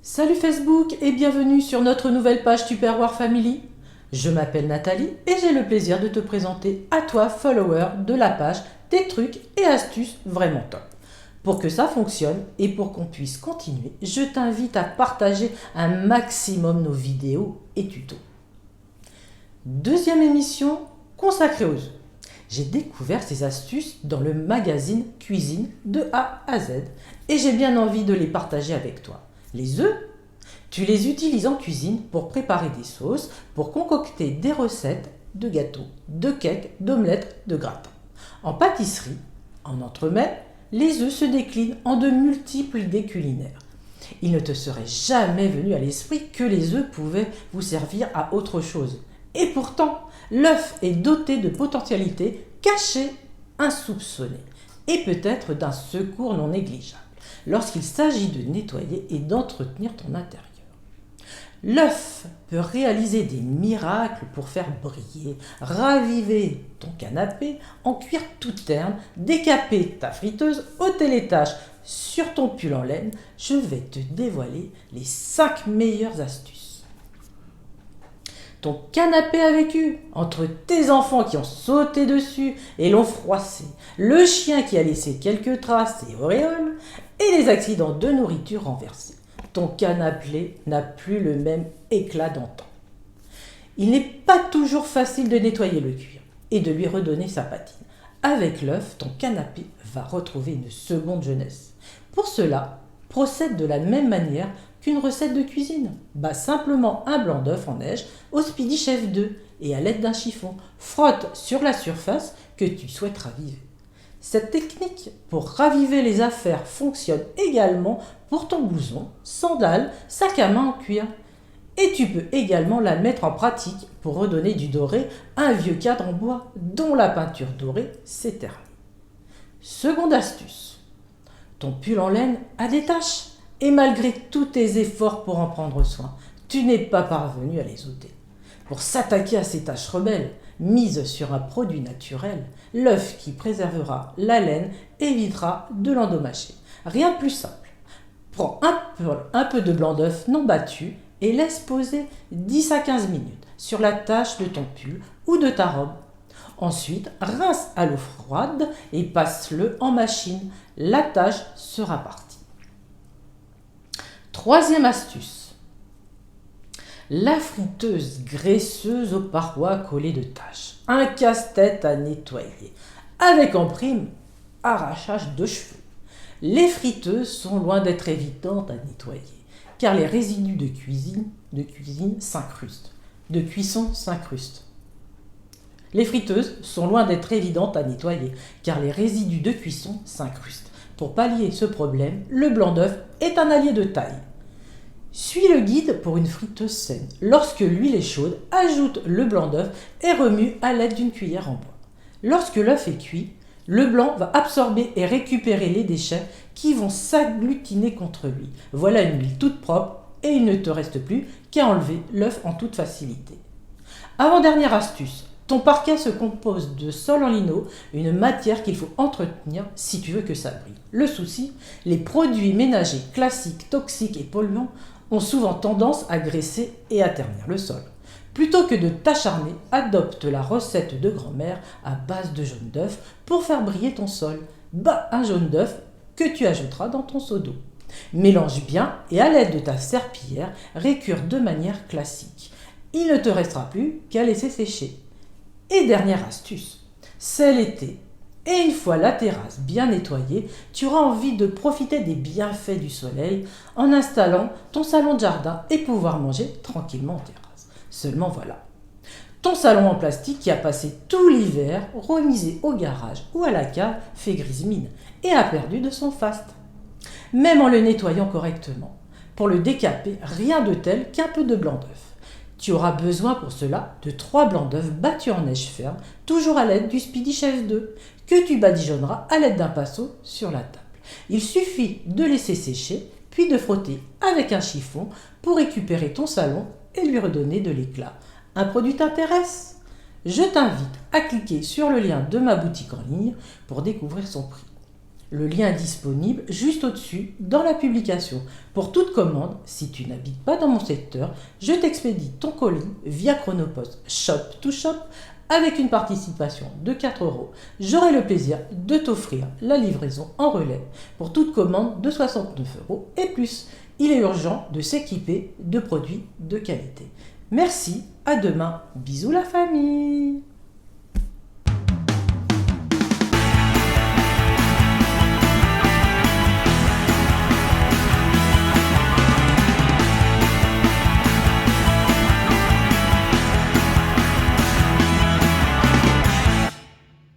Salut Facebook et bienvenue sur notre nouvelle page Tupperware Family. Je m'appelle Nathalie et j'ai le plaisir de te présenter à toi, follower de la page, des trucs et astuces vraiment top. Pour que ça fonctionne et pour qu'on puisse continuer, je t'invite à partager un maximum nos vidéos et tutos. Deuxième émission consacrée aux œufs. J'ai découvert ces astuces dans le magazine Cuisine de A à Z et j'ai bien envie de les partager avec toi. Les œufs, tu les utilises en cuisine pour préparer des sauces, pour concocter des recettes de gâteaux, de cakes, d'omelettes, de gratins. En pâtisserie, en entremets, les œufs se déclinent en de multiples idées culinaires. Il ne te serait jamais venu à l'esprit que les œufs pouvaient vous servir à autre chose. Et pourtant, l'œuf est doté de potentialités cachées, insoupçonnées, et peut-être d'un secours non négligeable lorsqu'il s'agit de nettoyer et d'entretenir ton intérieur. L'œuf peut réaliser des miracles pour faire briller, raviver ton canapé, en cuire tout terne, décaper ta friteuse, ôter les taches sur ton pull en laine. Je vais te dévoiler les 5 meilleures astuces. Ton canapé a vécu entre tes enfants qui ont sauté dessus et l'ont froissé, le chien qui a laissé quelques traces et auréoles, et les accidents de nourriture renversés. Ton canapé n'a plus le même éclat d'antan. Il n'est pas toujours facile de nettoyer le cuir et de lui redonner sa patine. Avec l'œuf, ton canapé va retrouver une seconde jeunesse. Pour cela, procède de la même manière qu'une recette de cuisine. Bat simplement un blanc d'œuf en neige au Speedy Chef 2 et à l'aide d'un chiffon, frotte sur la surface que tu souhaites raviver. Cette technique pour raviver les affaires fonctionne également pour ton blouson, sandales, sac à main en cuir. Et tu peux également la mettre en pratique pour redonner du doré à un vieux cadre en bois dont la peinture dorée s'est ternie. Seconde astuce, ton pull en laine a des taches et malgré tous tes efforts pour en prendre soin, tu n'es pas parvenu à les ôter. Pour s'attaquer à ces taches rebelles, mise sur un produit naturel, l'œuf qui préservera la laine évitera de l'endommager. Rien de plus simple. Prends un peu de blanc d'œuf non battu et laisse poser 10 à 15 minutes sur la tache de ton pull ou de ta robe. Ensuite, rince à l'eau froide et passe-le en machine. La tache sera partie. Troisième astuce. La friteuse graisseuse aux parois collées de taches. Un casse-tête à nettoyer. Avec en prime, arrachage de cheveux. Les friteuses sont loin d'être évidentes à nettoyer, car les résidus de cuisine s'incrustent. De cuisson s'incrustent. Les friteuses sont loin d'être évidentes à nettoyer, car les résidus de cuisson s'incrustent. Pour pallier ce problème, le blanc d'œuf est un allié de taille. Suis le guide pour une friteuse saine. Lorsque l'huile est chaude, ajoute le blanc d'œuf et remue à l'aide d'une cuillère en bois. Lorsque l'œuf est cuit, le blanc va absorber et récupérer les déchets qui vont s'agglutiner contre lui. Voilà une huile toute propre et il ne te reste plus qu'à enlever l'œuf en toute facilité. Avant-dernière astuce, ton parquet se compose de sol en lino, une matière qu'il faut entretenir si tu veux que ça brille. Le souci, les produits ménagers classiques, toxiques et polluants ont souvent tendance à graisser et à ternir le sol. Plutôt que de t'acharner, adopte la recette de grand-mère à base de jaune d'œuf pour faire briller ton sol. Bats un jaune d'œuf que tu ajouteras dans ton seau d'eau. Mélange bien et à l'aide de ta serpillière, récure de manière classique. Il ne te restera plus qu'à laisser sécher. Et dernière astuce, c'est l'été. Et une fois la terrasse bien nettoyée, tu auras envie de profiter des bienfaits du soleil en installant ton salon de jardin et pouvoir manger tranquillement en terrasse. Seulement voilà, ton salon en plastique qui a passé tout l'hiver remisé au garage ou à la cave fait grise mine et a perdu de son faste. Même en le nettoyant correctement, pour le décaper, rien de tel qu'un peu de blanc d'œuf. Tu auras besoin pour cela de 3 blancs d'œufs battus en neige ferme, toujours à l'aide du Speedy Chef 2, que tu badigeonneras à l'aide d'un pinceau sur la table. Il suffit de laisser sécher, puis de frotter avec un chiffon pour récupérer ton salon et lui redonner de l'éclat. Un produit t'intéresse? Je t'invite à cliquer sur le lien de ma boutique en ligne pour découvrir son prix. Le lien est disponible juste au-dessus dans la publication. Pour toute commande, si tu n'habites pas dans mon secteur, je t'expédie ton colis via Chronopost Shop to Shop avec une participation de 4 euros. J'aurai le plaisir de t'offrir la livraison en relais pour toute commande de 69 euros et plus. Il est urgent de s'équiper de produits de qualité. Merci, à demain. Bisous la famille.